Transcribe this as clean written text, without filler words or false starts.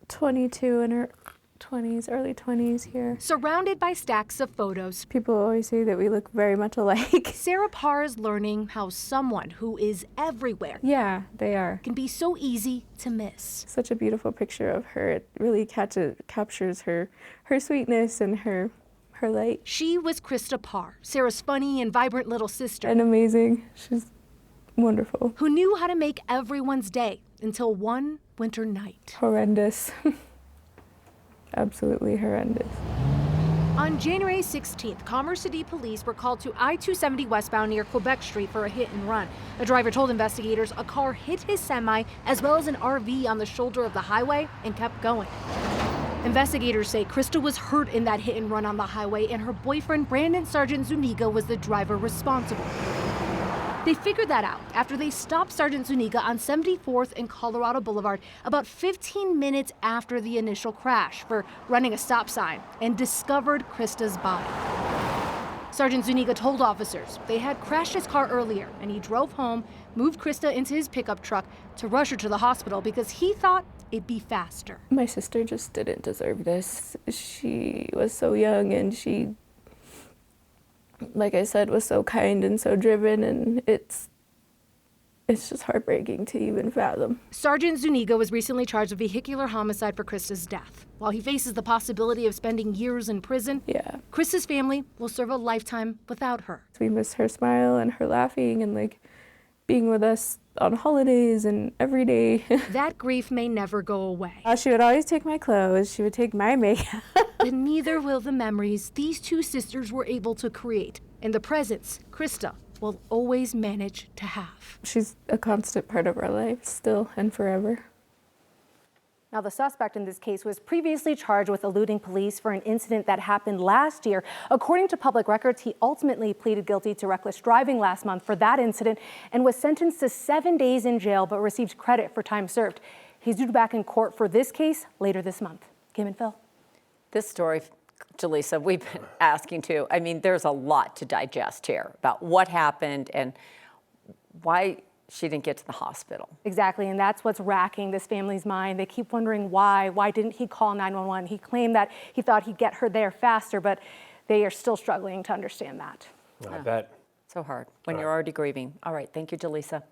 22 in her 20s, early 20s here. Surrounded by stacks of photos, People always say that we look very much alike. Sarah Parr is learning how someone who is everywhere Yeah, they are. can be so easy to miss. Such a beautiful picture of her. It really captures her sweetness and her light. She was Krista Parr, Sarah's funny and vibrant little sister. And amazing. She's wonderful. Who knew how to make everyone's day until one winter night. Horrendous. Absolutely horrendous. On January 16th, Commerce City police were called to I-270 westbound near Quebec Street for a hit and run. The driver told investigators a car hit his semi as well as an RV on the shoulder of the highway and kept going. Investigators say Krista was hurt in that hit and run on the highway, and her boyfriend, Brandon Sergeant Zuniga, was the driver responsible. They figured that out after they stopped Sergeant Zuniga on 74th and Colorado Boulevard about 15 minutes after the initial crash for running a stop sign and discovered Krista's body. Sergeant Zuniga told officers they had crashed his car earlier, and he drove home, moved Krista into his pickup truck to rush her to the hospital because he thought it'd be faster. My sister just didn't deserve this. She was so young, and she, like I said, was so kind and so driven, and it's just heartbreaking to even fathom. Sergeant Zuniga was recently charged with vehicular homicide for Krista's death. While he faces the possibility of spending years in prison, Krista's family will serve a lifetime without her. We miss her smile and her laughing and like being with us on holidays and every day. That grief may never go away. She would always take my clothes. She would take my makeup. But neither will the memories these two sisters were able to create and the presence Krista will always manage to have. She's a constant part of our life, still and forever. Now, the suspect in this case was previously charged with eluding police for an incident that happened last year. According to public records, he ultimately pleaded guilty to reckless driving last month for that incident and was sentenced to 7 days in jail, but received credit for time served. He's due back in court for this case later this month. Kim and Phil. This story, Jaleesa, we've been asking too. I mean, there's a lot to digest here about what happened and why she didn't get to the hospital. Exactly, and that's what's racking this family's mind. They keep wondering why. Why didn't he call 911? He claimed that he thought he'd get her there faster, but they are still struggling to understand that. I bet. So hard when you're already grieving. All right, thank you, Jaleesa.